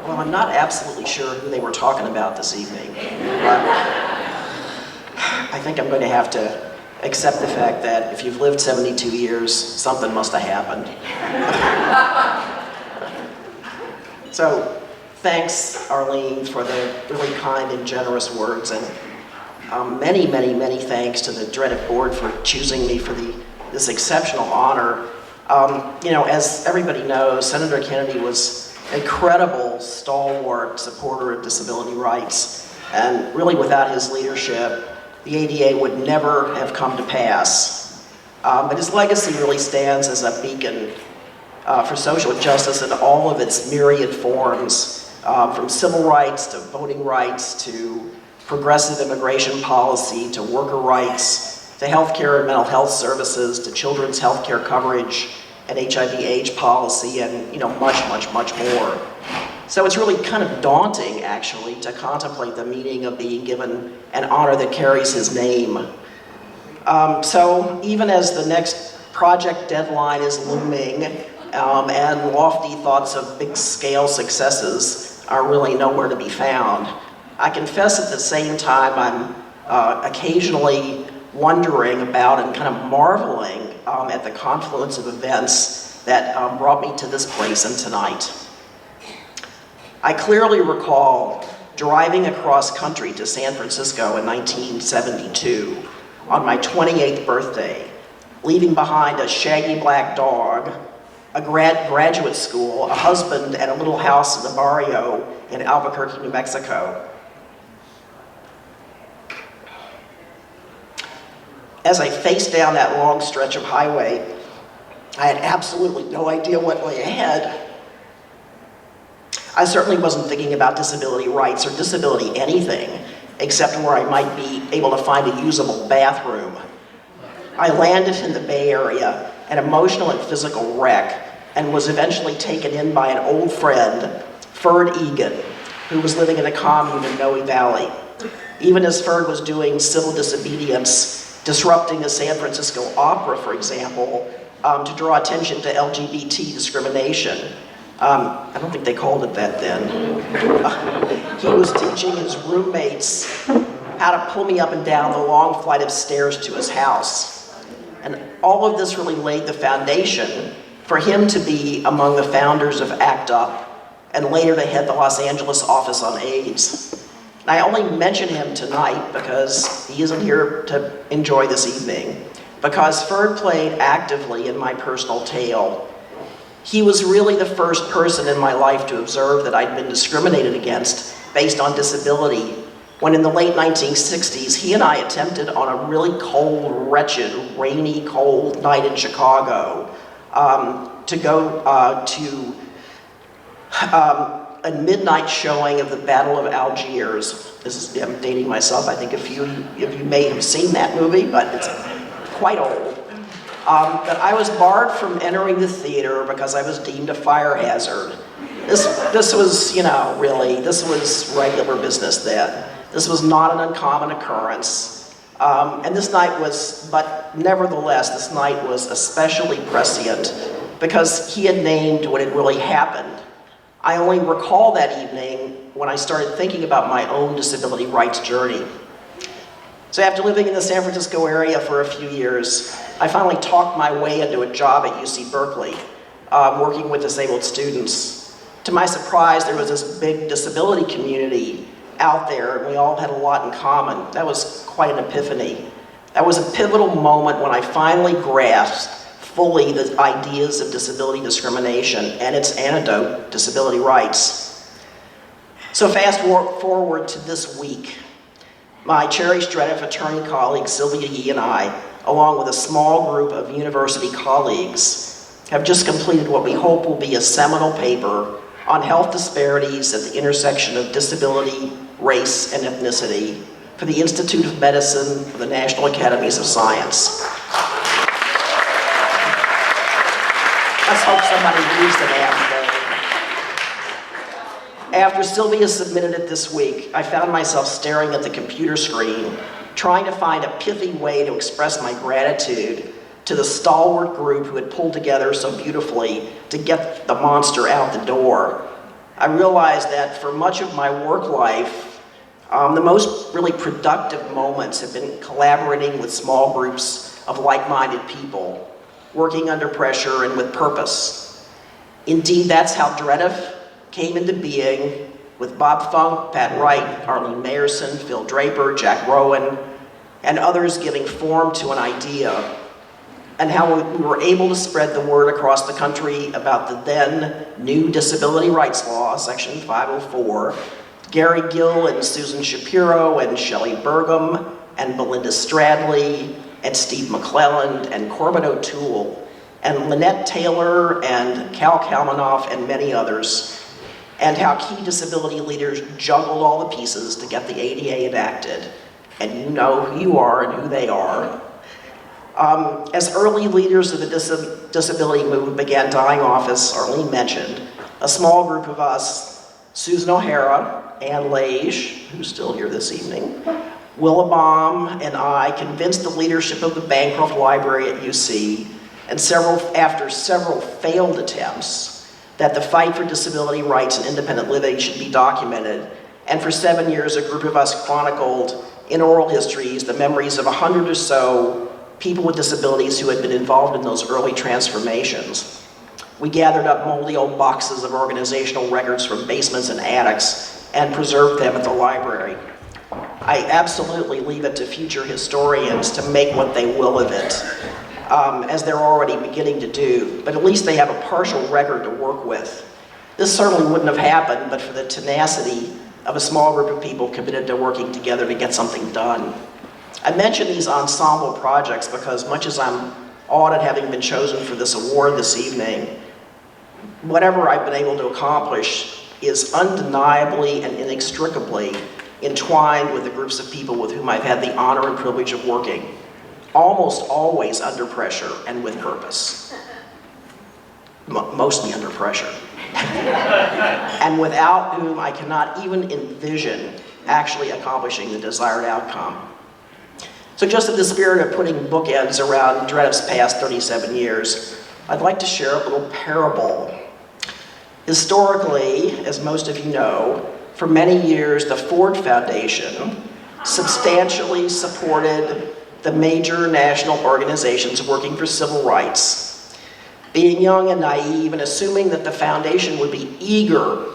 Well, I'm not absolutely sure who they were talking about this evening, but I think I'm going to have to accept the fact that if you've lived 72 years, something must have happened. So, thanks, Arlene, for the really kind and generous words, and many, many, many thanks to the Dreadick Board for choosing me for this exceptional honor. You know, as everybody knows, Senator Kennedy was an incredible, stalwart supporter of disability rights, and really without his leadership, the ADA would never have come to pass. But his legacy really stands as a beacon for social justice in all of its myriad forms, from civil rights to voting rights to progressive immigration policy to worker rights to healthcare and mental health services to children's healthcare coverage and HIV/AIDS policy, and much, much, much more. So it's really kind of daunting, actually, to contemplate the meaning of being given an honor that carries his name. So even as the next project deadline is looming, and lofty thoughts of big-scale successes are really nowhere to be found, I confess at the same time I'm occasionally wondering about and kind of marveling at the confluence of events that brought me to this place and tonight. I clearly recall driving across country to San Francisco in 1972 on my 28th birthday, leaving behind a shaggy black dog, a graduate school, a husband, and a little house in the barrio in Albuquerque, New Mexico. As I faced down that long stretch of highway, I had absolutely no idea what lay ahead. I certainly wasn't thinking about disability rights or disability anything, except where I might be able to find a usable bathroom. I landed in the Bay Area, an emotional and physical wreck, and was eventually taken in by an old friend, Ferd Egan, who was living in a commune in Noe Valley. Even as Ferd was doing civil disobedience, disrupting the San Francisco Opera, for example, to draw attention to LGBT discrimination. I don't think they called it that then. He was teaching his roommates how to pull me up and down the long flight of stairs to his house. And all of this really laid the foundation for him to be among the founders of ACT UP and later to head the Los Angeles Office on AIDS. And I only mention him tonight because he isn't here to enjoy this evening, because Ferd played actively in my personal tale. He was really the first person in my life to observe that I'd been discriminated against based on disability, when in the late 1960s, he and I attempted on a really cold, wretched, rainy, cold night in Chicago to go to a midnight showing of the Battle of Algiers. I'm dating myself. I think a few of you may have seen that movie, but it's quite old. But I was barred from entering the theater because I was deemed a fire hazard. This was, really, this was regular business then. This was not an uncommon occurrence. And this night was, but nevertheless, this night was especially prescient because he had named what had really happened. I only recall that evening when I started thinking about my own disability rights journey. So after living in the San Francisco area for a few years, I finally talked my way into a job at UC Berkeley, working with disabled students. To my surprise, there was this big disability community out there, and we all had a lot in common. That was quite an epiphany. That was a pivotal moment when I finally grasped fully the ideas of disability discrimination and its antidote, disability rights. So fast forward to this week. My cherished Dreadick attorney colleague Sylvia Yee and I, along with a small group of university colleagues, have just completed what we hope will be a seminal paper on health disparities at the intersection of disability, race, and ethnicity for the Institute of Medicine for the National Academies of Science. Let's hope somebody reads the damn thing. After Sylvia submitted it this week, I found myself staring at the computer screen, trying to find a pithy way to express my gratitude to the stalwart group who had pulled together so beautifully to get the monster out the door. I realized that for much of my work life, the most really productive moments have been collaborating with small groups of like-minded people, working under pressure and with purpose. Indeed, that's how DREDF came into being, with Bob Funk, Pat Wright, Arlene Mayerson, Phil Draper, Jack Rowan, and others giving form to an idea, and how we were able to spread the word across the country about the then new disability rights law, Section 504. Gary Gill and Susan Shapiro and Shelley Burgum and Belinda Stradley and Steve McClelland and Corbin O'Toole and Lynette Taylor and Cal Kalmanoff and many others, and how key disability leaders juggled all the pieces to get the ADA enacted. And you know who you are and who they are. As early leaders of the disability movement began dying off, as Arlene mentioned, a small group of us, Susan O'Hara, Ann Lage, who's still here this evening, Willa Baum, and I convinced the leadership of the Bancroft Library at UC, and after several failed attempts, that the fight for disability rights and independent living should be documented. And for 7 years, a group of us chronicled in oral histories the memories of 100 or so people with disabilities who had been involved in those early transformations. We gathered up moldy old boxes of organizational records from basements and attics and preserved them at the library. I absolutely leave it to future historians to make what they will of it, as they're already beginning to do, but at least they have a partial record to work with. This certainly wouldn't have happened but for the tenacity of a small group of people committed to working together to get something done. I mention these ensemble projects because much as I'm awed at having been chosen for this award this evening, whatever I've been able to accomplish is undeniably and inextricably entwined with the groups of people with whom I've had the honor and privilege of working, almost always under pressure and with purpose. Mostly under pressure. And without whom I cannot even envision actually accomplishing the desired outcome. So just in the spirit of putting bookends around DREDF's past 37 years, I'd like to share a little parable. Historically, as most of you know, for many years the Ford Foundation substantially supported the major national organizations working for civil rights. Being young and naive and assuming that the foundation would be eager,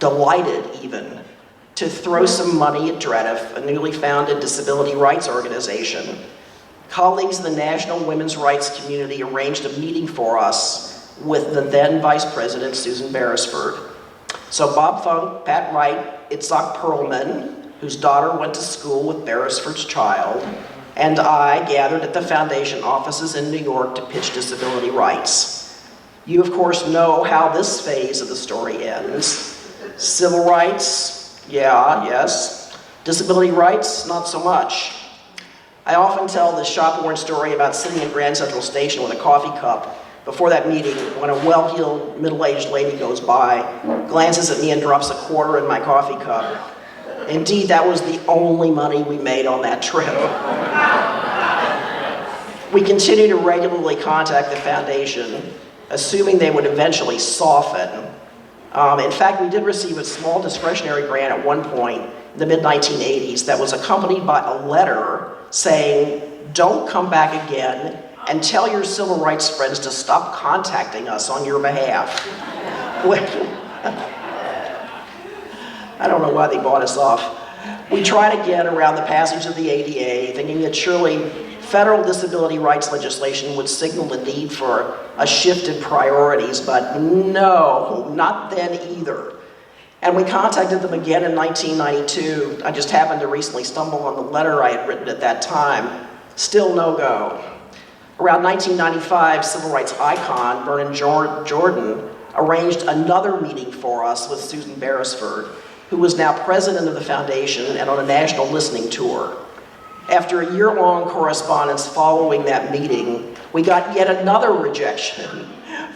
delighted even, to throw some money at DREDF, a newly founded disability rights organization, colleagues in the national women's rights community arranged a meeting for us with the then Vice President, Susan Beresford. So Bob Funk, Pat Wright, Itzhak Perlman, whose daughter went to school with Beresford's child, and I gathered at the foundation offices in New York to pitch disability rights. You, of course, know how this phase of the story ends. Civil rights, yeah, yes. Disability rights, not so much. I often tell this shop-worn story about sitting in Grand Central Station with a coffee cup before that meeting when a well-heeled, middle-aged lady goes by, glances at me and drops a quarter in my coffee cup. Indeed, that was the only money we made on that trip. We continue to regularly contact the foundation, assuming they would eventually soften. In fact, we did receive a small discretionary grant at one point in the mid-1980s that was accompanied by a letter saying, "Don't come back again and tell your civil rights friends to stop contacting us on your behalf." I don't know why they bought us off. We tried again around the passage of the ADA, thinking that surely federal disability rights legislation would signal the need for a shift in priorities, but no, not then either. And we contacted them again in 1992. I just happened to recently stumble on the letter I had written at that time. Still no go. Around 1995, civil rights icon Vernon Jordan arranged another meeting for us with Susan Beresford, who was now president of the foundation and on a national listening tour. After a year-long correspondence following that meeting, we got yet another rejection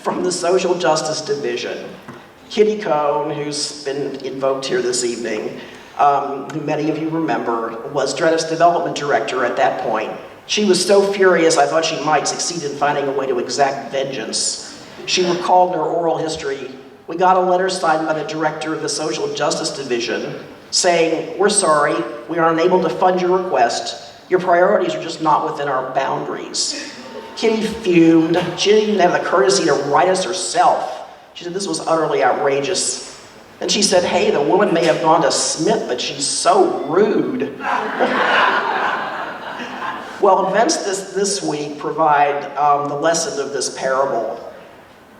from the Social Justice Division. Kitty Cohn, who's been invoked here this evening, who many of you remember, was DREDF's development director at that point. She was so furious I thought she might succeed in finding a way to exact vengeance. She recalled in her oral history we got a letter signed by the director of the Social Justice Division saying, "We're sorry, we are unable to fund your request. Your priorities are just not within our boundaries." Kitty fumed. She didn't even have the courtesy to write us herself. She said this was utterly outrageous. And she said, "Hey, the woman may have gone to Smith, but she's so rude." Well, events this week provide the lesson of this parable.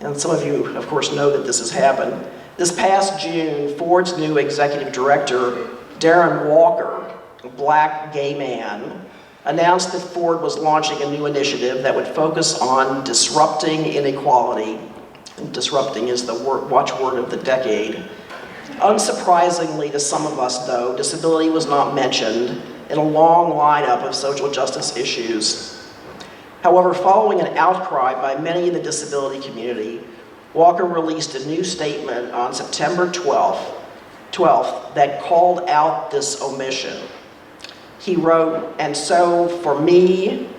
And some of you, of course, know that this has happened. This past June, Ford's new executive director, Darren Walker, a black gay man, announced that Ford was launching a new initiative that would focus on disrupting inequality. And disrupting is the watchword of the decade. Unsurprisingly to some of us, though, disability was not mentioned in a long lineup of social justice issues. However, following an outcry by many in the disability community, Walker released a new statement on September 12th that called out this omission. He wrote, "And so for me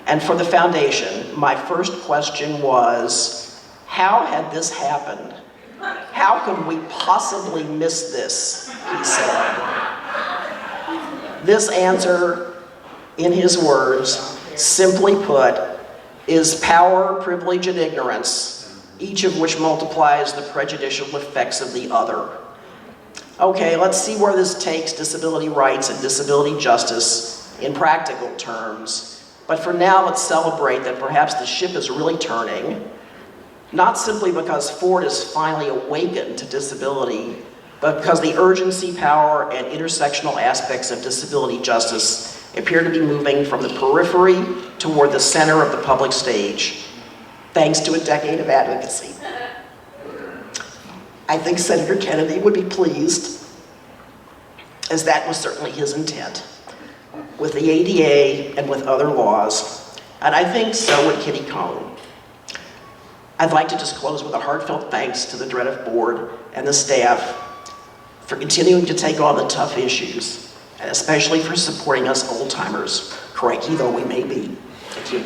and for the foundation, my first question was, how had this happened? How could we possibly miss this?" he said. This answer, in his words, simply put, is power, privilege, and ignorance, each of which multiplies the prejudicial effects of the other. Okay, let's see where this takes disability rights and disability justice in practical terms. But for now, let's celebrate that perhaps the ship is really turning, not simply because Ford has finally awakened to disability, but because the urgency, power, and intersectional aspects of disability justice appear to be moving from the periphery toward the center of the public stage, thanks to a decade of advocacy. I think Senator Kennedy would be pleased, as that was certainly his intent, with the ADA and with other laws, and I think so would Kitty Cone. I'd like to just close with a heartfelt thanks to the DREDF board and the staff for continuing to take on the tough issues, and especially for supporting us old-timers, crikey though we may be. Thank you.